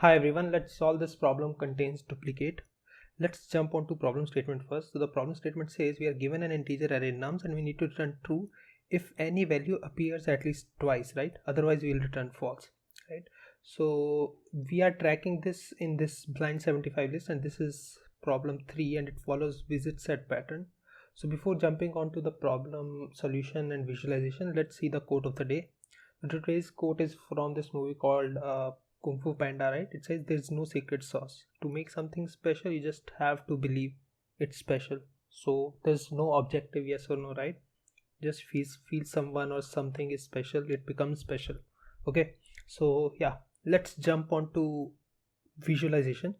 Hi everyone, let's solve this problem contains duplicate. Let's jump on to problem statement first. So the problem statement says we are given an integer array nums and we need to return true if any value appears at least twice, right? Otherwise we will return false, right? So we are tracking this in this blind-75 list, and this is problem 3 and it follows visit set pattern. So before jumping on to the problem solution and visualization, let's see the quote of the day. Today's quote is from this movie called Kung Fu Panda, right? It says there's no secret sauce. To make something special, you just have to believe it's special. So there's no objective yes or no, right? Just feel someone or something is special, it becomes special. Okay, so yeah, let's jump on to visualization.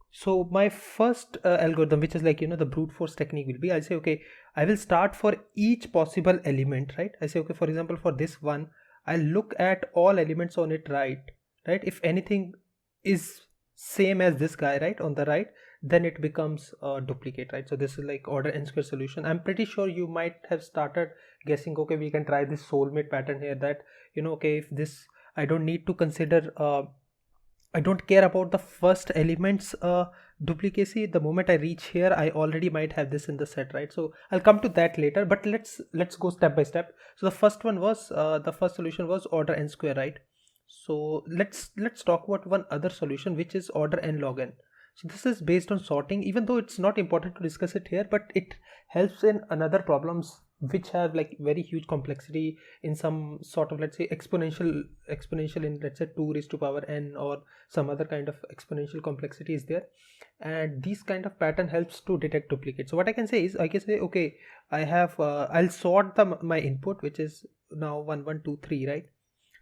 So my first algorithm, which is like the brute force technique, will be I'll say okay, I will start for each possible element, right? I say okay, for example, for this one I'll look at all elements on it, right? If anything is same as this guy, right, on the right, then it becomes a duplicate, right? So this is like order n square solution. I'm pretty sure you might have started guessing, okay, we can try this soulmate pattern here, that okay, if this I don't need to consider I don't care about the first element's duplicacy. The moment I reach here, I already might have this in the set, right? So I'll come to that later, but let's go step by step. So the first one was the first solution was order n square, right? So let's talk about one other solution, which is order n log n. So this is based on sorting, even though it's not important to discuss it here, but it helps in another problems which have like very huge complexity in some sort of, let's say, exponential in, let's say, 2 raised to power n, or some other kind of exponential complexity is there, and this kind of pattern helps to detect duplicate. So what I can say is I can say okay, I have I'll sort my input, which is now 1 1 2 3, right?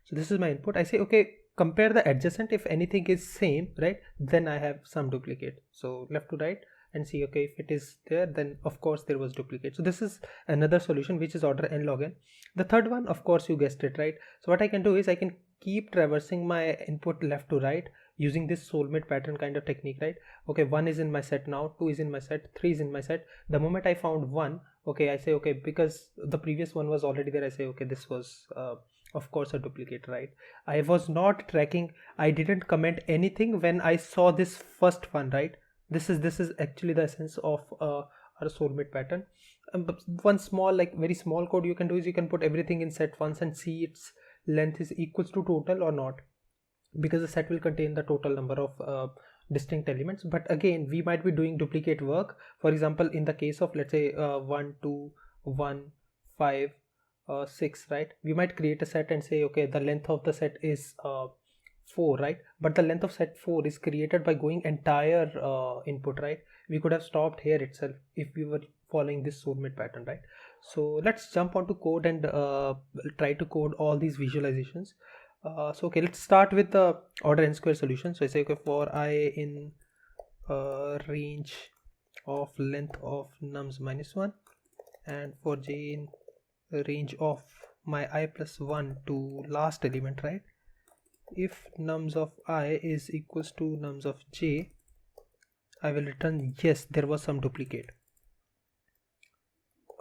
So this is my input. I say okay, compare the adjacent. If anything is same, right, then I have some duplicate. So left to right and see, okay, if it is there, then of course there was duplicate. So this is another solution, which is order n log n. The third one, of course, you guessed it, right? So what I can do is I can keep traversing my input left to right using this soulmate pattern kind of technique, right? Okay, 1 is in my set now, 2 is in my set, 3 is in my set. The moment I found 1, okay, I say okay, because the previous one was already there, I say okay, this was of course a duplicate, right? I was not tracking, I didn't comment anything when I saw this first one, right? This is actually the essence of our soulmate pattern. But one small, like very small code you can do is you can put everything in set once and see its length is equals to total or not, because the set will contain the total number of distinct elements. But again, we might be doing duplicate work. For example, in the case of, let's say, 1 2 1 5 6, right, we might create a set and say okay, the length of the set is 4, right? But the length of set 4 is created by going entire input, right? We could have stopped here itself if we were following this soulmate pattern, right? So let's jump onto code and try to code all these visualizations. So okay, let's start with the order n square solution. So I say okay, for I in range of length of nums minus 1, and for j in range of my I plus 1 to last element, right? If nums of I is equals to nums of j, I will return yes, there was some duplicate.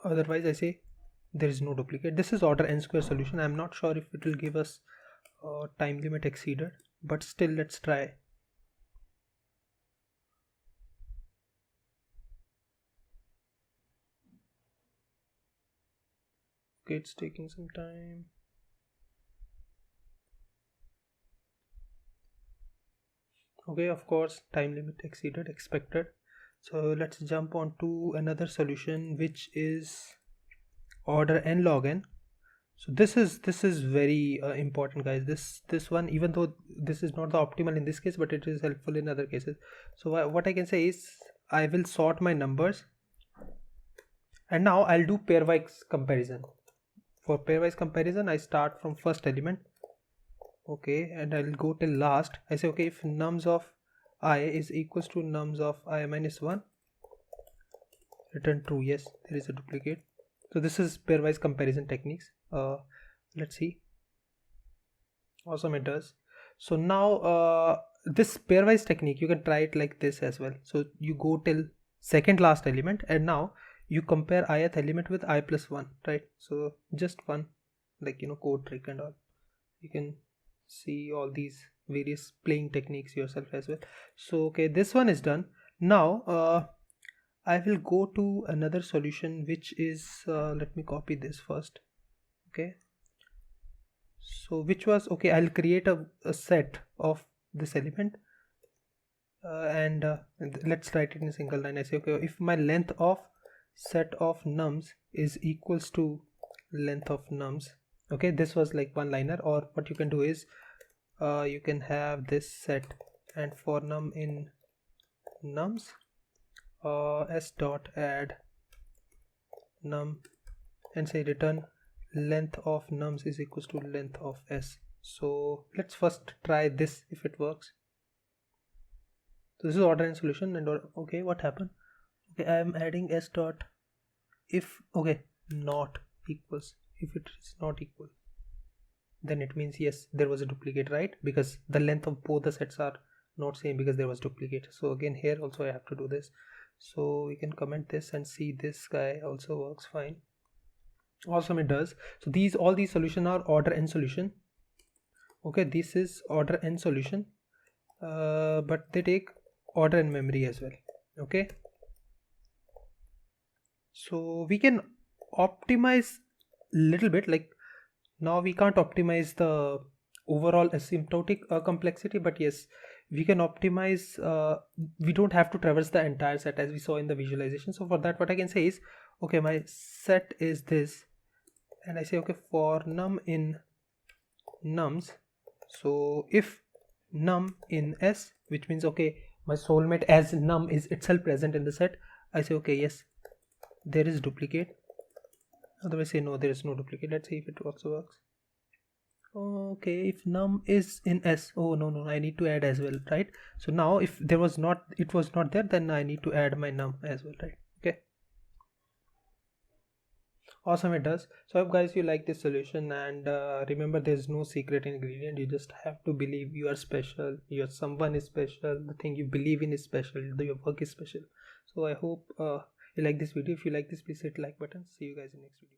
Otherwise I say there is no duplicate. This is order n square solution. I'm not sure if it will give us time limit exceeded, but still let's try. Okay, it's taking some time. Okay, of course, time limit exceeded, expected. So let's jump on to another solution, which is order n log n. So this is very important, guys. This one, even though this is not the optimal in this case, but it is helpful in other cases. So what I can say is I will sort my numbers, and now I'll do pairwise comparison. For pairwise comparison, I start from first element, okay, and I'll go till last. I say okay, if nums of I is equals to nums of I minus 1, return true. Yes, there is a duplicate. So this is pairwise comparison techniques. Let's see. Awesome, it does. So now this pairwise technique, you can try it like this as well. So you go till second last element, and now you compare ith element with I plus 1, right? So just one, like code trick and all, you can see all these various playing techniques yourself as well. So okay, this one is done. Now I will go to another solution, which is let me copy this first. Okay, so which was okay, I'll create a set of this element and let's write it in a single line. I say okay, if my length of set of nums is equals to length of nums. Okay, this was like one liner, or what you can do is you can have this set, and for num in nums s dot add num and say return length of nums is equals to length of s. So let's first try this if it works. So this is order and solution, and okay, what happened? Okay, I am adding s dot if okay not equals. If it is not equal, then it means yes, there was a duplicate, right? Because the length of both the sets are not same because there was duplicate. So again here also I have to do this. So we can comment this and see this guy also works fine. Awesome, it does. So all these solution are order and solution. Okay, this is order and solution, but they take order and memory as well. Okay, so we can optimize little bit. Like now we can't optimize the overall asymptotic complexity, but yes, we can optimize. We don't have to traverse the entire set as we saw in the visualization. So for that, what I can say is okay, my set is this, and I say okay, for num in nums, so if num in s, which means okay, my soulmate as num is itself present in the set, I say okay, yes, there is duplicate. Otherwise say no, there is no duplicate. Let's see if it also works. Okay, if num is in s, oh no, I need to add as well, right? So now if it was not there, then I need to add my num as well, right? Okay, awesome, it does. So I hope guys you like this solution, and remember, there's no secret ingredient. You just have to believe you are special, someone is special, the thing you believe in is special, your work is special. So I hope you like this video. If you like this, please hit like button. See you guys in next video.